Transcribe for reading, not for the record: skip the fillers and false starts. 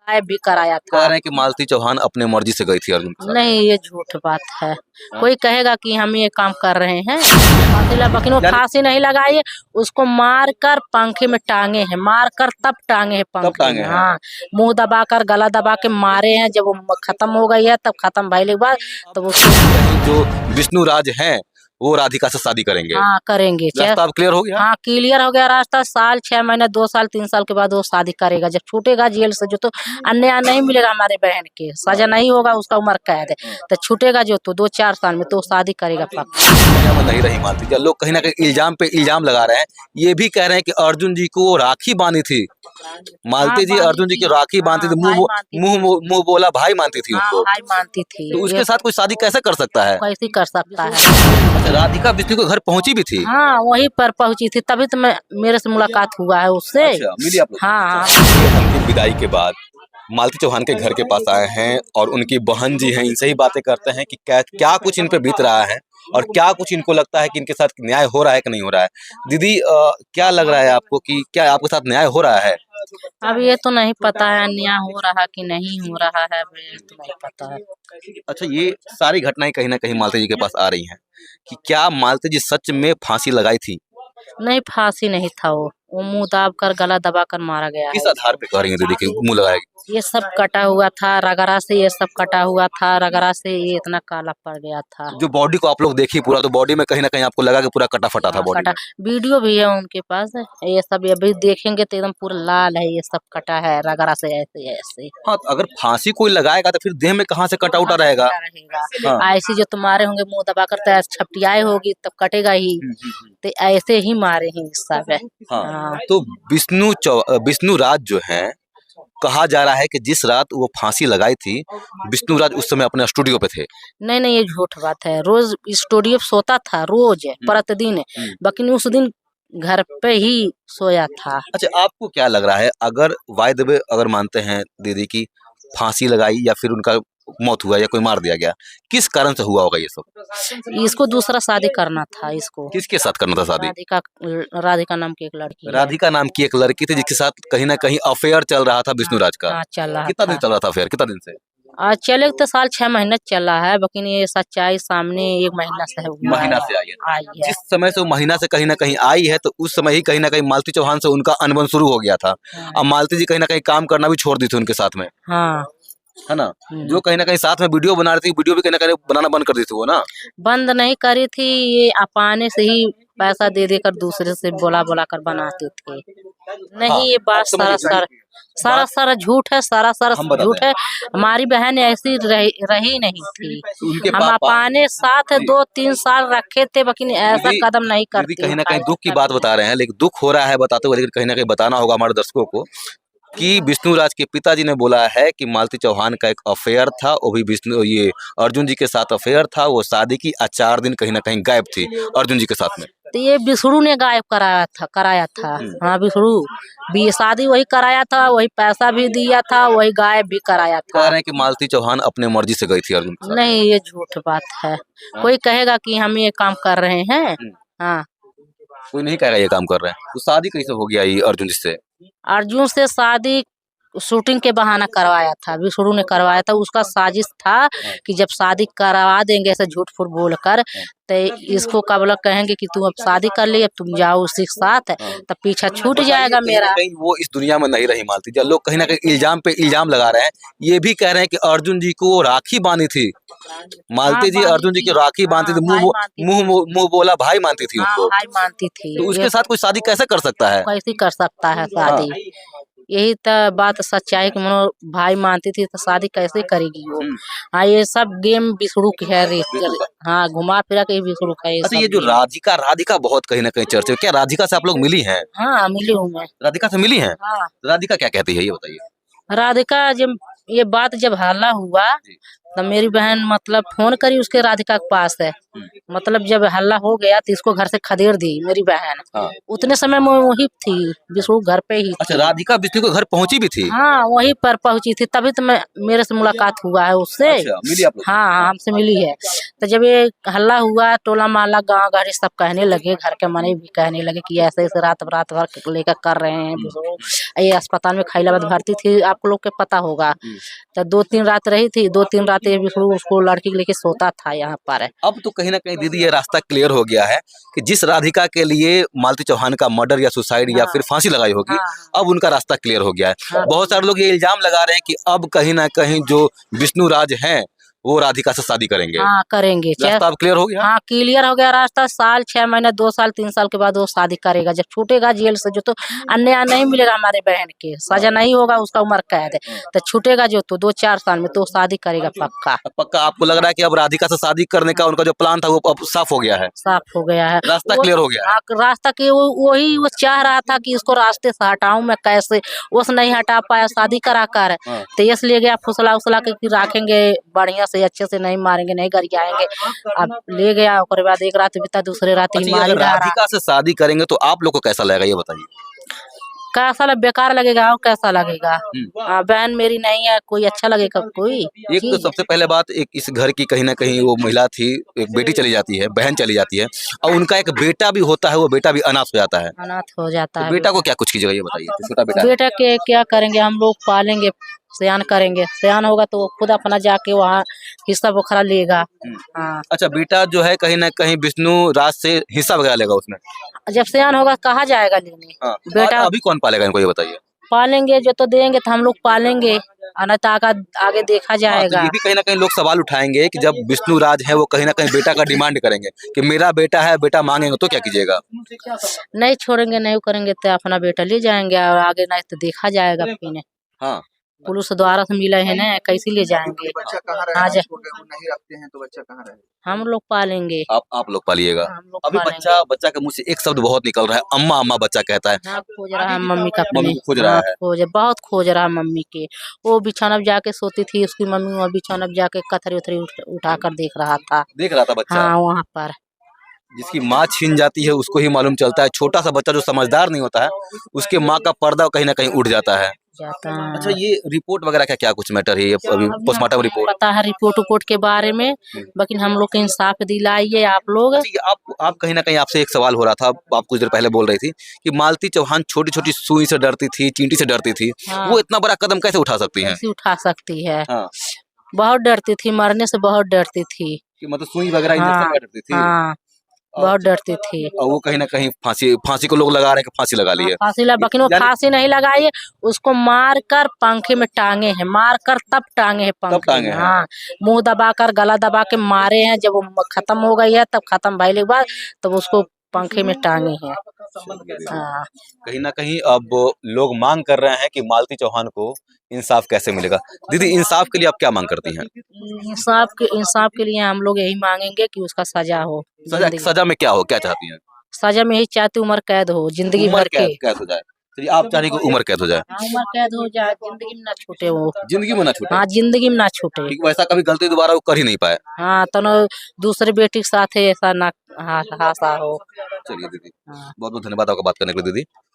गायब भी कराया कह था। रहे हैं कि मालती चौहान अपने मर्जी से गई थी अर्जुन के साथ। नहीं, ये झूठ बात है। हाँ? कोई कहेगा कि हम ये काम कर रहे हैं, लेकिन वो यानी फांसी नहीं लगाई है, उसको मार कर पंखे में टांगे हैं, मार कर तब टांगे हैं तब पंखे टांगे में। हैं। हाँ, मुंह दबा कर गला दबा के मारे हैं। जब वो खत्म हो गई है, तब खत्म भइले के बाद तब उसको कहीं जो विष्णु राज हैं वो राधिका से शादी करेंगे। हाँ करेंगे। रास्ता अब क्लियर हो गया। हाँ क्लियर हो गया रास्ता। साल 6 महीने 2 साल 3 साल के बाद वो शादी करेगा। जब छूटेगा जेल से जो, तो अन्याय नहीं मिलेगा हमारे बहन के, सजा नहीं होगा, उसका उम्र कैद है, तो छूटेगा जो तो 2-4 साल में तो शादी करेगा पक्का। दुनिया में नहीं रही मालती। जब लोग कहीं ना कहीं इल्जाम पे इल्जाम लगा रहे हैं, ये भी कह रहे हैं कि अर्जुन जी को वो राखी बांधी थी। मालती जी बांधी अर्जुन जी थी। की राखी बांधती थी, भाई मानती मुंह थी। मुंह बोला भाई मानती थी हाँ उनको। भाई मानती थी। तो उसके साथ कोई शादी कैसे कर सकता है? कैसे कर सकता है? अच्छा, राधिका विष्णु के घर पहुंची भी थी। हाँ वहीं पर पहुंची थी, तभी तो मेरे से मुलाकात हुआ है उससे। अच्छा, मिली आप लोग? हाँ हाँ। अंतिम विदाई के बाद मालती चौहान के घर के पास आए हैं और उनकी बहन जी हैं, इनसे ही बातें करते हैं कि क्या क्या कुछ इन पे बीत रहा है और क्या कुछ इनको लगता है कि इनके साथ न्याय हो रहा है कि नहीं हो रहा है। दीदी क्या लग रहा है आपको कि क्या आपके साथ न्याय हो रहा है? अब ये तो नहीं पता है न्याय हो रहा कि नहीं हो रहा है, अब ये तो नहीं पता है। अच्छा, ये सारी घटनाएं कहीं ना कहीं मालती जी के पास आ रही हैं कि क्या मालती जी सच में फांसी लगाई थी? नहीं फांसी नहीं था, वो मुंह दाब कर गला दबा कर मारा गया किस है। आधार पे कह रही हैं दीदी कि मुंह लगाएगी? ये सब कटा हुआ था रगड़ा से, ये सब कटा हुआ था रगड़ा से, ये इतना काला पड़ गया था। जो बॉडी को आप लोग देखी पूरा, तो बॉडी में कहीं ना कहीं आपको लगा कि पूरा कटा फटा था हाँ, बॉडी कटा में। वीडियो भी है उनके पास। ये सब अभी देखेंगे तो एकदम पूरा लाल है, ये सब कटा है रगड़ा से ऐसे ऐसे। हाँ, तो अगर फांसी कोई लगाएगा तो फिर देह में कहाँ से कटा उटा रहेगा? हाँ। ऐसे जो तुम्हारे होंगे मुंह दबा कर तो छपटियाए होगी तब कटेगा ही, तो ऐसे ही मारे हैं सब। हाँ, हाँ। तो विष्णु राज जो है, कहा जा रहा है कि जिस रात वो फांसी लगाई थी, विष्णु राज उस समय अपने स्टूडियो पे थे। नहीं नहीं, ये झूठ बात है। रोज स्टूडियो पे सोता था, रोज प्रतिदिन, लेकिन उस दिन घर पे ही सोया था। अच्छा, आपको क्या लग रहा है, अगर बाय द वे अगर मानते हैं दीदी की फांसी लगाई या फिर उनका मौत हुआ या कोई मार दिया गया, किस कारण से हुआ होगा ये सब? इसको दूसरा शादी करना था इसको। किसके साथ करना था शादी? राधिका, राधिका नाम की एक लड़की है। राधिका नाम की एक लड़की थी जिसके साथ कहीं ना कहीं अफेयर चल रहा था विष्णु राज का। हाँ चल रहा कितना दिन था। चल रहा था अफेयर, कितना दिन से? आज चले तो साल 6 महीने चल रहा है, लेकिन ये सच्चाई सामने 1 महीना से हुआ महीना है। से आई है। आई है। जिस समय से वो महीना से कहीं ना कहीं आई है, तो उस समय ही कहीं ना कहीं मालती चौहान से उनका अनबन शुरू हो गया था। हाँ। अब मालती जी कहीं ना कहीं काम करना भी छोड़ दी थी उनके साथ में, हाँ। है ना? जो कहीं ना कहीं साथ में वीडियो बना रही थी, वीडियो भी कहीं ना कहीं बनाना बंद कर दी थी वो ना। बंद नहीं करी थी, ये अपाने से ही पैसा दे देकर दूसरे से बोला बोला कर बनाते थे। नहीं हाँ, ये बात अब समझिए, सारा झूठ है, सारा हम बताते झूठ हैं। है। हमारी बहन ऐसी रही नहीं थी। तो उनके हम पापा अपने साथ 2-3 साल रखे थे, लेकिन ऐसा दीदी कदम नहीं दीदी करती। कहीं ना कहीं दुख की बात बता रहे हैं, लेकिन दुख हो रहा है बताते हुए, लेकिन कहीं ना कहीं बताना होगा हमारे दर्शकों को कि विष्णु राज के पिताजी ने बोला है कि मालती चौहान का एक अफेयर था, वो भी ये अर्जुन जी के साथ अफेयर था। वो शादी की 4 दिन कहीं ना कहीं गायब थी अर्जुन जी के साथ में। तो ये बिसरू ने गायब कराया था। हाँ बिसरू भी शादी वही कराया था, वही पैसा भी दिया था, वही गायब भी कराया कह था। रहे हैं कि मालती चौहान अपने मर्जी से गई थी अर्जुन के साथ। नहीं ये झूठ बात है। कोई कहेगा कि हम ये काम कर रहे हैं। हाँ। कोई नहीं कहेगा ये काम कर रहे हैं। तो शादी कैसे हो गया ये अर्जुन जी से? अर्जुन से शादी शूटिंग के बहाना करवाया था, विष्णु ने करवाया था। उसका साजिश था कि जब शादी करवा देंगे ऐसे झूठ फूट बोल कर, तो इसको कब लोग कहेंगे कि तुम अब शादी कर ली, अब तुम जाओ उसी के साथ, तब पीछा छूट जाएगा मेरा। कहीं वो इस दुनिया में नहीं रही मालती। जब लोग कहीं ना कहीं इल्जाम पे इल्जाम लगा रहे हैं, ये भी कह रहे हैं कि अर्जुन जी को वो राखी बांधी थी। मालती जी अर्जुन जी की राखी बांधती थी, मुंह बोला भाई मानती थी उनको। भाई मानती थी। तो उसके साथ कोई शादी कैसे कर सकता है? कैसे कर सकता है शादी? यही तो बात सच्चाई कि मनो भाई मानती थी तो शादी कैसे करेगी वो? हाँ ये सब गेम विष्णु की है। हाँ घुमा फिरा के विष्णु का ये अच्छा, सब ये जो गेम। राधिका बहुत कहीं ना कहीं चर्चे में, क्या राधिका से आप लोग मिली हैं? हाँ मिली हूँ मैं। राधिका से मिली हैं? हाँ राधिका क्या कहती है ये बताइए। राधिका जब ये बात जब हल्ला हुआ तब मेरी बहन मतलब फोन करी उसके राधिका के पास है, मतलब जब हल्ला हो गया तो इसको घर से खदेड़ दी मेरी बहन। हाँ। उतने समय में वही थी, विष्णु घर पे ही अच्छा, थी। राधिका विष्णु के घर पहुंची भी थी? हाँ वहीं पर पहुंची थी, तभी तो मैं मेरे से मुलाकात हुआ है उससे। अच्छा, मिली आप लोग? हाँ हाँ हमसे मिली है। तो जब ये हल्ला हुआ, टोला मोहल्ला गांव घर सब कहने लगे, घर के मने भी कहने लगे कि ऐसे ऐसे रात भर लेकर कर रहे हैं विष्णु। ये अस्पताल में खैलाबाद भर्ती थी, आप लोग के पता होगा। तो 2-3 रात रही थी, 2-3 रात ये विष्णु उसको लड़की को लेके सोता था यहाँ पर। अब तो कहीं ना कहीं दीदी ये रास्ता क्लियर हो गया है कि जिस राधिका के लिए मालती चौहान का मर्डर या सुसाइड या हाँ। फिर फांसी लगाई होगी, हाँ। अब उनका रास्ता क्लियर हो गया है। हाँ। बहुत सारे लोग ये इल्जाम लगा रहे हैं कि अब कहीं ना कहीं जो विष्णु राज हैं वो राधिका से शादी करेंगे। हाँ करेंगे। रास्ता अब क्लियर हो गया। हाँ क्लियर हो गया रास्ता। साल 6 महीने 2 साल 3 साल के बाद वो शादी करेगा, जब छूटेगा जेल से जो, तो अन्याय नहीं मिलेगा हमारे बहन के, सजा नहीं होगा, उसका उम्र कैद है तो छूटेगा जो, तो 2-4 साल में तो शादी करेगा पक्का। पक्का आपको लग रहा है कि अब राधिका से शादी करने का उनका जो प्लान था वो अब साफ हो गया है? साफ हो गया है, रास्ता क्लियर हो गया है। हाँ, रास्ता के वही वो चाह रहा था कि इसको रास्ते से हटाऊं मैं कैसे, उस नहीं हटा पाया शादी करा कर। तो इसलिए गया फुसला उसला के कि राखेंगे बढ़िया से, अच्छे से नहीं मारेंगे नहीं गरियाएंगे। अब ले गया, और बाद एक रात बीता, दूसरे रात ही अच्छा, ये मारी अगर रहा। राधिका से शादी करेंगे तो आप लोग को कैसा लगेगा ये बताइए? कैसा बेकार लगेगा और कैसा लगेगा। बहन मेरी नहीं है, कोई अच्छा लगेगा कोई? एक तो सबसे पहले बात, एक इस घर की कहीं ना कहीं वो महिला थी, एक बेटी चली जाती है, बहन चली जाती है, और उनका एक बेटा भी होता है, वो बेटा भी अनाथ हो जाता है। अनाथ हो जाता तो है। बेटा को क्या कुछ कीजिएगा ये बताइए? तो छोटा बेटा है। बेटा के क्या करेंगे हम लोग, पालेंगे, सयान करेंगे, सयान होगा तो वो खुद अपना जाके वहाँ हिस्सा बखरा लेगा। हाँ अच्छा, बेटा जो है कहीं ना कहीं विष्णु राज से हिस्सा वगैरह लेगा उसमें? जब सयान होगा कहाँ जाएगा लेने। हाँ। बेटा अभी कौन पालेगा इनको ये बताइए? पालेंगे, जो तो देंगे तो हम लोग पालेंगे, अनाथ आगे देखा हाँ, तो जाएगा। ये भी कहीं ना कहीं लोग सवाल उठाएंगे कि जब विष्णु राज है वो कहीं ना कहीं बेटा का डिमांड करेंगे कि मेरा बेटा है, बेटा मांगेंगे तो क्या कीजिएगा? नहीं छोड़ेंगे, नहीं करेंगे तो अपना बेटा ले जाएंगे, और आगे नहीं तो देखा जाएगा फिर। हाँ। पुलिस द्वारा से मिला है ना, कैसे ले जाएंगे? बच्चा कहाँ रहे? हाँ आप छोटे वो नहीं रखते हैं तो बच्चा कहाँ रहे? हम लोग पालेंगे। आप लोग पालिएगा। हम लोग अभी पालेंगे। बच्चा के मुंह से एक शब्द बहुत निकल रहा है, अम्मा अम्मा बच्चा कहता है। हाँ खोज रहा है मम्मी का, मम्मी को खोज रहा हाँ, है। बहुत खोज रहा है मम्मी के। वो बिछौना पे जाके सोती थी, उसकी मम्मी वहाँ बिछौना पे जाके कथरी उथरी उठा कर देख रहा था। देख रहा था बच्चा। हाँ वहाँ पर। जिसकी माँ छीन जाती है उसको ही मालूम चलता है, छोटा सा बच्चा जो समझदार नहीं होता है उसके माँ का पर्दा कहीं ना कहीं उठ जाता है। जाता अच्छा, ये रिपोर्ट वगैरह का क्या कुछ मैटर है? ये अभी पोस्टमार्टम रिपोर्ट पता है, रिपोर्ट के बारे में, लेकिन हम लोग को इंसाफ दिलाइए आप लोग। अच्छा, ये आप कहीं ना कहीं, आपसे एक सवाल हो रहा था, आप कुछ देर पहले बोल रही थी कि मालती चौहान छोटी छोटी सुई से डरती थी, चींटी से डरती थी। हाँ। वो इतना बड़ा कदम कैसे उठा सकती हैं? कैसे उठा सकती है? हाँ। बहुत डरती थी, मरने से बहुत डरती थी। कि मतलब सुई वगैरह इंजेक्शन हाँ का डरती थी। हाँ बहुत डरती थी। और वो कहीं ना कहीं फांसी को लोग लगा रहे हैं कि फांसी लगा ली है। फांसी लगा, लेकिन वो फांसी नहीं लगाई है, उसको मार कर पंखे में टांगे हैं, मार कर तब टांगे हैं पंखे में। हाँ मुंह दबा कर गला दबा के मारे हैं, जब वो खत्म हो गई है, तब खत्म भइले के बाद तब उसको पंखे में टांगे हैं। हाँ कहीं ना कहीं अब लोग मांग कर रहे हैं कि मालती चौहान को इंसाफ कैसे मिलेगा। दीदी, इंसाफ के लिए आप क्या मांग करती हैं? इंसाफ के लिए हम लोग यही मांगेंगे कि उसका सजा हो। सजा में क्या हो, क्या चाहती हैं? सजा में यही चाहती, उम्र कैद हो, जिंदगी भर के। कैद हो जाए? चलिए, आप चाह रही कि उम्र कैद हो जाए? हाँ, उम्र कैद हो जाए, जिंदगी में ना छूटे वो। जिंदगी में ना छूटे? हाँ जिंदगी में ना छूटे। वैसा कभी गलती दोबारा वो कर ही नहीं पाए। हाँ तो न दूसरे बेटी के साथ ऐसा ना हासा हो। चलिए दीदी, हाँ। बहुत बहुत धन्यवाद आपका बात करने के लिए दीदी।